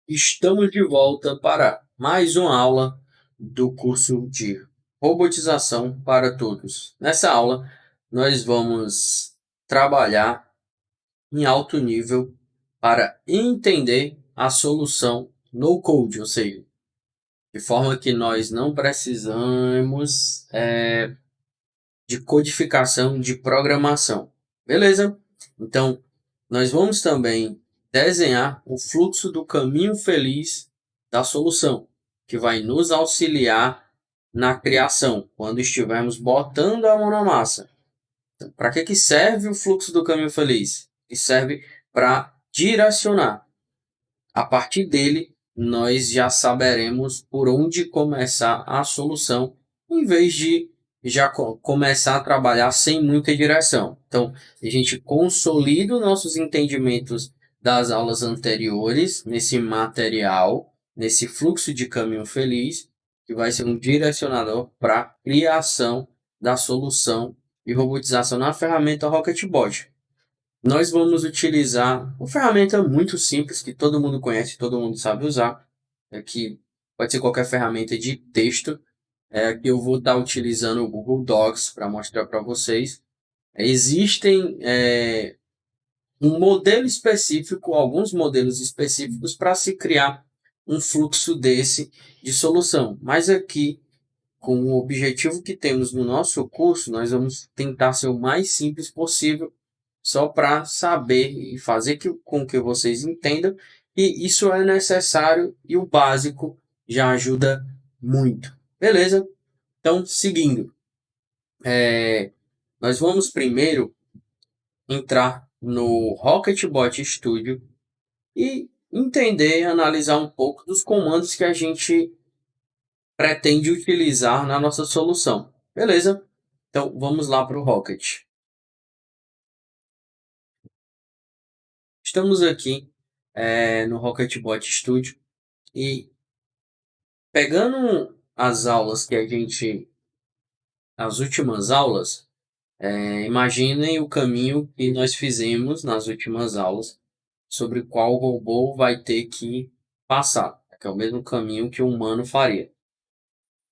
Estamos de volta para mais uma aula do curso de Robotização para Todos. Nessa aula, nós vamos trabalhar em alto nível para entender a solução no code, ou seja, de forma que nós não precisamos de codificação de programação. Beleza? Então, nós vamos também desenhar o fluxo do caminho feliz da solução, que vai nos auxiliar na criação, quando estivermos botando a mão na massa. Então, para que serve o fluxo do caminho feliz? Ele serve para direcionar. A partir dele, nós já saberemos por onde começar a solução, em vez de já começar a trabalhar sem muita direção. Então, a gente consolida os nossos entendimentos das aulas anteriores nesse material, nesse fluxo de caminho feliz, que vai ser um direcionador para a criação da solução de robotização na ferramenta Rocketbot. Nós vamos utilizar uma ferramenta muito simples que todo mundo conhece, todo mundo sabe usar, que pode ser qualquer ferramenta de texto, que eu vou estar utilizando o Google Docs para mostrar para vocês. Existem um modelo específico, alguns modelos específicos para se criar um fluxo desse de solução, mas aqui, com o objetivo que temos no nosso curso, nós vamos tentar ser o mais simples possível, só para saber e fazer com que vocês entendam que isso é necessário e o básico já ajuda muito. Beleza? Então, seguindo, nós vamos primeiro entrar no Rocketbot Studio e entender, analisar um pouco dos comandos que a gente pretende utilizar na nossa solução. Beleza? Então, vamos lá para o Rocket. Estamos aqui no Rocketbot Studio e pegando as aulas que a gente, as últimas aulas, imaginem o caminho que nós fizemos nas últimas aulas sobre qual o robô vai ter que passar, que é o mesmo caminho que o humano faria.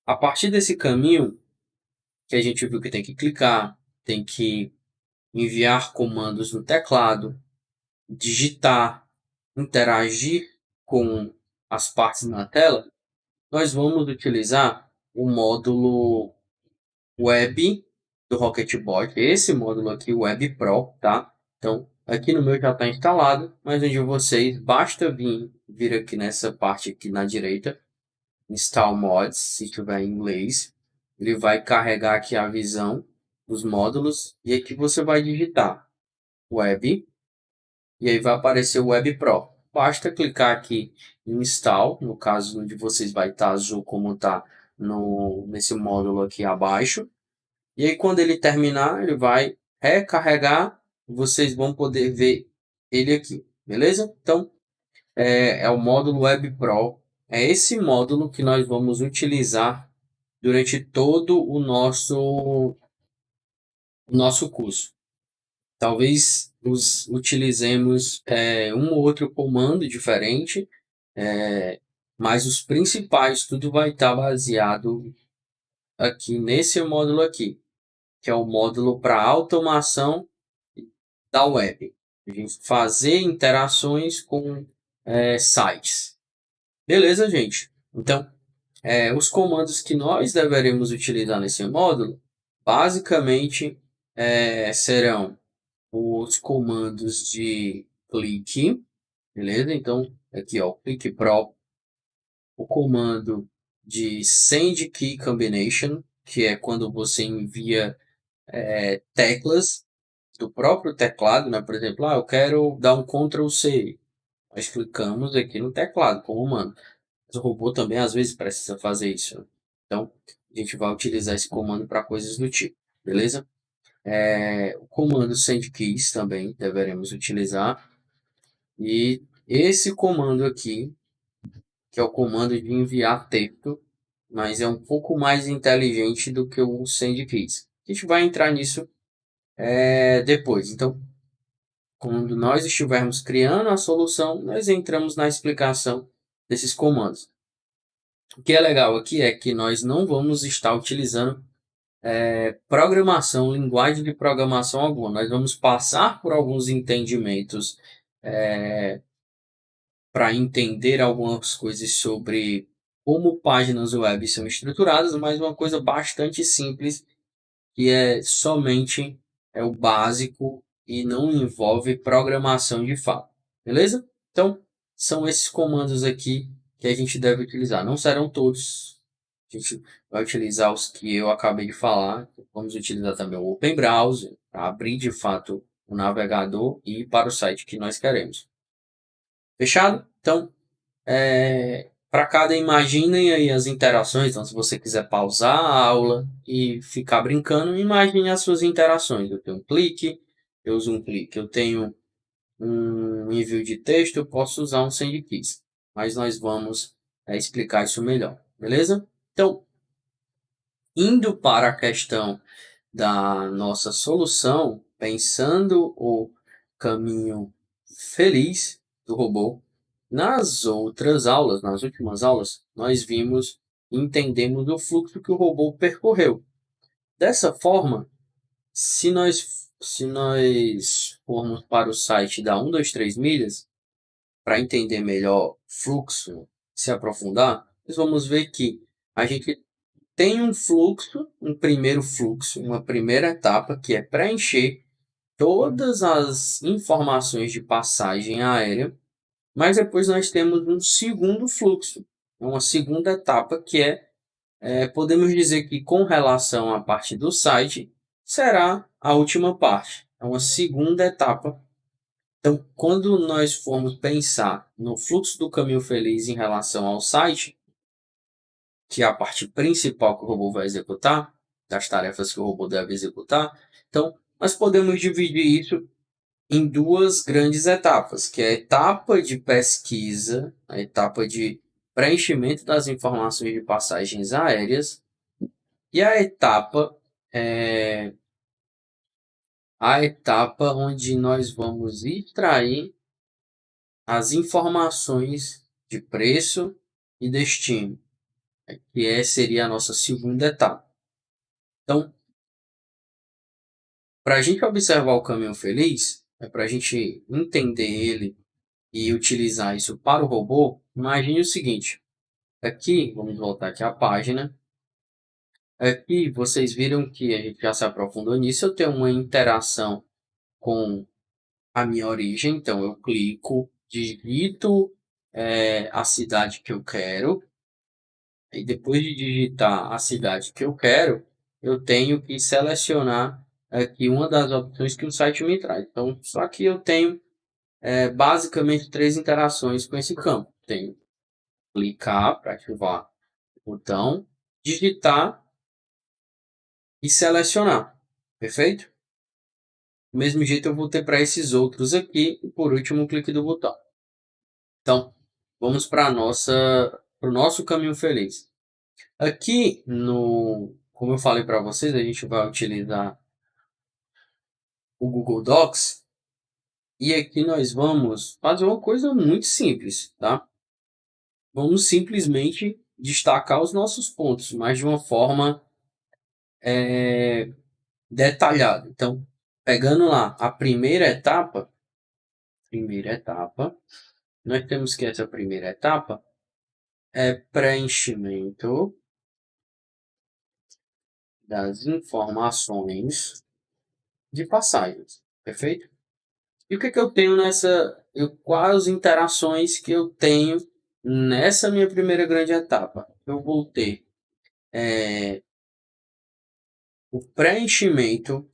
A partir desse caminho, que a gente viu que tem que clicar, tem que enviar comandos no teclado, digitar, interagir com as partes na tela, nós vamos utilizar o módulo Web do Rocketbot. Esse módulo aqui, o Web Pro, tá? Então, aqui no meu já está instalado, mas onde vocês, basta vir aqui nessa parte aqui na direita, Install Mods, se tiver em inglês. Ele vai carregar aqui a visão dos módulos e aqui você vai digitar Web e aí vai aparecer o Web Pro. Basta clicar aqui em Install, no caso onde vocês vai estar azul como está nesse módulo aqui abaixo. E aí, quando ele terminar, ele vai recarregar. Vocês vão poder ver ele aqui, beleza? Então, é o módulo Web Pro. É esse módulo que nós vamos utilizar durante todo o nosso curso. Talvez utilizemos um ou outro comando diferente, mas os principais, tudo vai estar baseado aqui nesse módulo aqui, que é o módulo para automação da web. A gente fazer interações com sites. Beleza, gente? Então, os comandos que nós deveremos utilizar nesse módulo, basicamente, serão os comandos de clique, beleza? Então, aqui, ó, clique pro, o comando de send key combination, que é quando você envia teclas do próprio teclado, né? Por exemplo, eu quero dar um Ctrl C. Nós clicamos aqui no teclado, como humano. Mas o robô também às vezes precisa fazer isso, né? Então, a gente vai utilizar esse comando para coisas do tipo, beleza? O comando send keys também deveremos utilizar. E esse comando aqui, que é o comando de enviar texto, mas é um pouco mais inteligente do que o send keys. A gente vai entrar nisso depois. Então, quando nós estivermos criando a solução, nós entramos na explicação desses comandos. O que é legal aqui é que nós não vamos estar utilizando programação, linguagem de programação alguma. Nós vamos passar por alguns entendimentos para entender algumas coisas sobre como páginas web são estruturadas, mas uma coisa bastante simples que é somente o básico e não envolve programação de fato, beleza? Então, são esses comandos aqui que a gente deve utilizar. Não serão todos, a gente vai utilizar os que eu acabei de falar. Vamos utilizar também o Open Browser para abrir de fato o navegador e ir para o site que nós queremos. Fechado? Então, para cada, imaginem aí as interações. Então, se você quiser pausar a aula e ficar brincando, imagine as suas interações. Eu tenho um clique, eu uso um clique. Eu tenho um envio de texto, eu posso usar um send keys. Mas nós vamos explicar isso melhor, beleza? Então, indo para a questão da nossa solução, pensando o caminho feliz do robô, nas outras aulas, nas últimas aulas, nós vimos e entendemos o fluxo que o robô percorreu. Dessa forma, se nós formos para o site da 123 Milhas, para entender melhor fluxo, se aprofundar, nós vamos ver que a gente tem um fluxo, um primeiro fluxo, uma primeira etapa, que é preencher todas as informações de passagem aérea, mas depois nós temos um segundo fluxo, uma segunda etapa, que podemos dizer que com relação à parte do site, será a última parte, é uma segunda etapa. Então, quando nós formos pensar no fluxo do caminho feliz em relação ao site, que é a parte principal que o robô vai executar, das tarefas que o robô deve executar. Então, nós podemos dividir isso em duas grandes etapas, que é a etapa de pesquisa, a etapa de preenchimento das informações de passagens aéreas e é, a etapa onde nós vamos extrair as informações de preço e destino, seria a nossa segunda etapa. Então, para a gente observar o caminho feliz, para a gente entender ele e utilizar isso para o robô, imagine o seguinte. Aqui, vamos voltar aqui à página. Aqui vocês viram que a gente já se aprofundou nisso. Eu tenho uma interação com a minha origem. Então, eu clico, digito a cidade que eu quero. E depois de digitar a cidade que eu quero, eu tenho que selecionar aqui uma das opções que o site me traz. Então, só que eu tenho basicamente três interações com esse campo. Tenho clicar para ativar o botão, digitar e selecionar. Perfeito? Do mesmo jeito eu vou ter para esses outros aqui e por último o clique do botão. Então, vamos para o nosso caminho feliz. Aqui como eu falei para vocês, a gente vai utilizar o Google Docs e aqui nós vamos fazer uma coisa muito simples, tá? Vamos simplesmente destacar os nossos pontos, mas de uma forma detalhada. Então, pegando lá a primeira etapa, nós temos que essa primeira etapa é preenchimento das informações de passagens, perfeito? E o que eu tenho quais interações que eu tenho nessa minha primeira grande etapa? Eu vou ter o preenchimento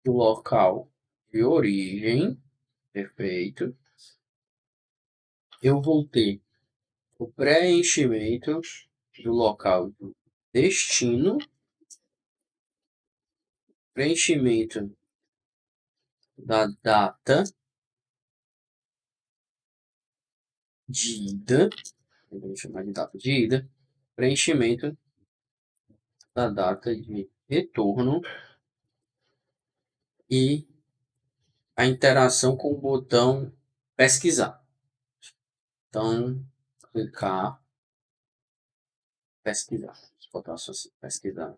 do local de origem, perfeito. Eu vou ter o preenchimento do local de destino, preenchimento da data de ida, vamos chamar de data de ida, preenchimento da data de retorno e a interação com o botão pesquisar. Então, clicar, pesquisar. Deixa eu botar só assim, pesquisar.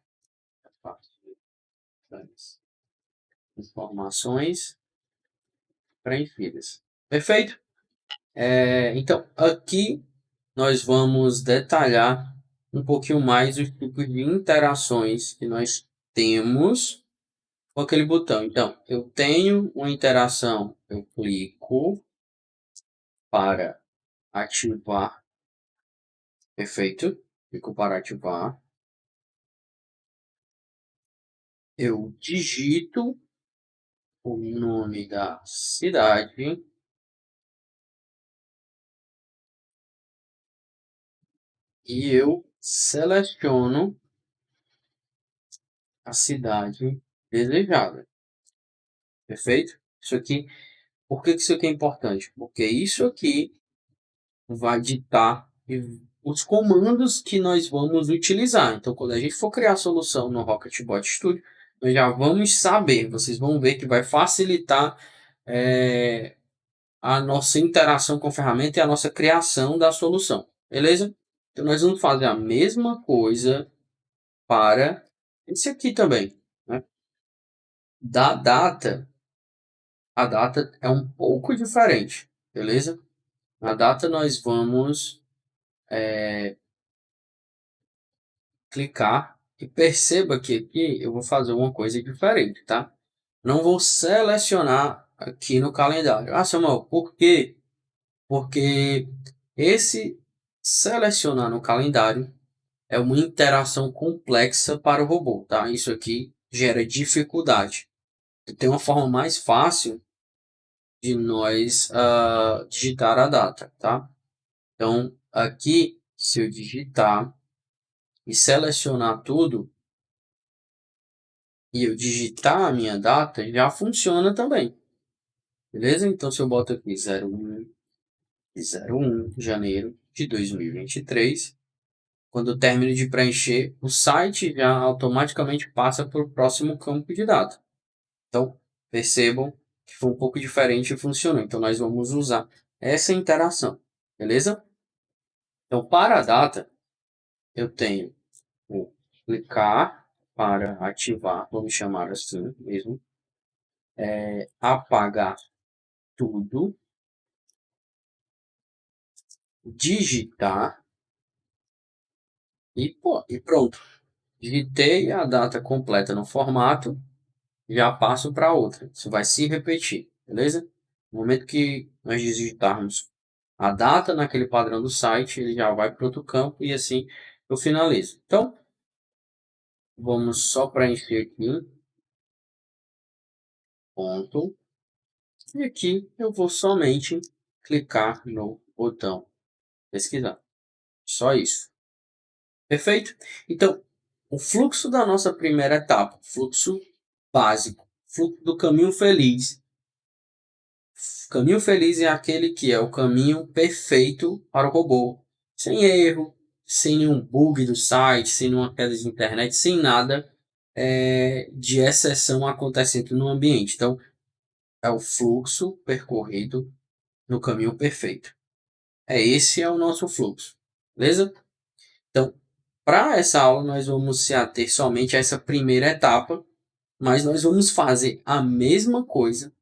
Informações preenchidas. Perfeito? Então, aqui nós vamos detalhar um pouquinho mais os tipos de interações que nós temos com aquele botão. Então, eu tenho uma interação, eu clico para ativar. Perfeito? Clico para ativar. Eu digito o nome da cidade e eu seleciono a cidade desejada. Perfeito? Isso aqui, por que isso aqui é importante? Porque isso aqui vai ditar os comandos que nós vamos utilizar. Então, quando a gente for criar a solução no Rocketbot Studio, nós já vamos saber, vocês vão ver que vai facilitar a nossa interação com a ferramenta e a nossa criação da solução. Beleza? Então, nós vamos fazer a mesma coisa para esse aqui também. Né? Da data, a data é um pouco diferente. Beleza? Na data, nós vamos clicar e perceba que aqui eu vou fazer uma coisa diferente, tá? Não vou selecionar aqui no calendário. Ah, Samuel, por quê? Porque esse selecionar no calendário é uma interação complexa para o robô, tá? Isso aqui gera dificuldade. Tem uma forma mais fácil de nós digitar a data, tá? Então, aqui, se eu digitar e selecionar tudo, e eu digitar a minha data, já funciona também. Beleza? Então, se eu boto aqui 01 de janeiro de 2023, quando eu termino de preencher, o site já automaticamente passa para o próximo campo de data. Então, percebam que foi um pouco diferente e funcionou. Então, nós vamos usar essa interação. Beleza? Então, para a data, eu tenho o clicar para ativar, vamos chamar assim mesmo, apagar tudo, digitar e pronto. Digitei a data completa no formato, já passo para outra. Isso vai se repetir, beleza? No momento que nós digitarmos a data naquele padrão do site, ele já vai para outro campo e assim eu finalizo. Então, vamos só preencher aqui, ponto. E aqui eu vou somente clicar no botão pesquisar. Só isso. Perfeito? Então, o fluxo da nossa primeira etapa, fluxo básico, fluxo do caminho feliz. Caminho feliz é aquele que é o caminho perfeito para o robô, sem erro, sem nenhum bug do site, sem nenhuma queda de internet, sem nada de exceção acontecendo no ambiente. Então, é o fluxo percorrido no caminho perfeito. Esse é o nosso fluxo, beleza? Então, para essa aula, nós vamos se ater somente a essa primeira etapa, mas nós vamos fazer a mesma coisa,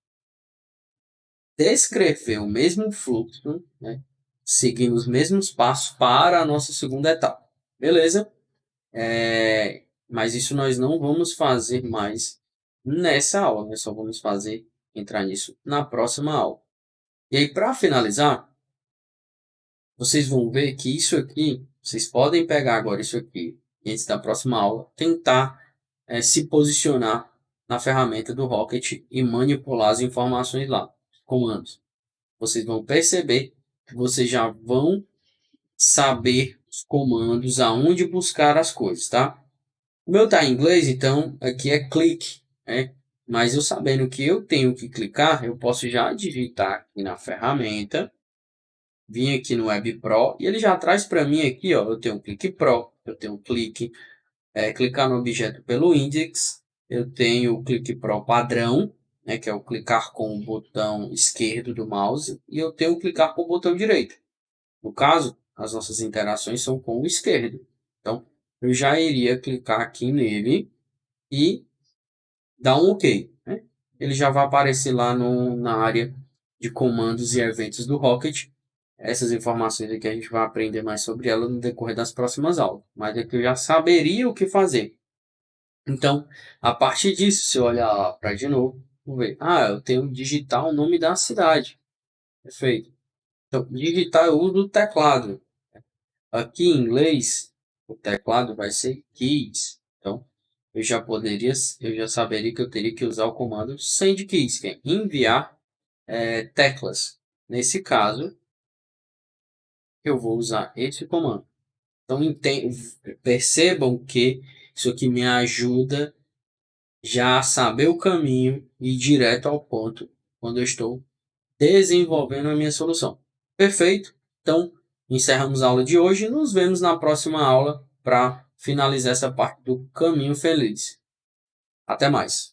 descrever o mesmo fluxo, né, seguindo os mesmos passos para a nossa segunda etapa. Beleza? Mas isso nós não vamos fazer mais nessa aula, nós só vamos entrar nisso na próxima aula. E aí, para finalizar, vocês vão ver que isso aqui, vocês podem pegar agora isso aqui, e antes da próxima aula, tentar se posicionar na ferramenta do Rocket e manipular as informações lá, comandos. Vocês vão perceber que vocês já vão saber os comandos, aonde buscar as coisas, tá? O meu tá em inglês, então aqui é clique, né? Mas eu sabendo que eu tenho que clicar, eu posso já digitar aqui na ferramenta, vir aqui no Web Pro e ele já traz para mim aqui, ó, eu tenho um clique Pro, eu tenho um clicar no objeto pelo index, eu tenho o clique Pro padrão, né, que é o clicar com o botão esquerdo do mouse, e eu tenho o clicar com o botão direito. No caso, as nossas interações são com o esquerdo. Então, eu já iria clicar aqui nele e dar um OK, né? Ele já vai aparecer lá na área de comandos e eventos do Rocket. Essas informações aqui a gente vai aprender mais sobre ela no decorrer das próximas aulas. Mas aqui eu já saberia o que fazer. Então, a partir disso, se eu olhar lá para de novo, vou ver. Eu tenho que digitar o nome da cidade. Perfeito. Então, digitar eu uso o teclado. Aqui em inglês, o teclado vai ser keys. Então, eu já saberia que eu teria que usar o comando send keys, que é enviar teclas. Nesse caso, eu vou usar esse comando. Então, percebam que isso aqui me ajuda já a saber o caminho e ir direto ao ponto quando eu estou desenvolvendo a minha solução. Perfeito? Então, encerramos a aula de hoje e nos vemos na próxima aula para finalizar essa parte do caminho feliz. Até mais!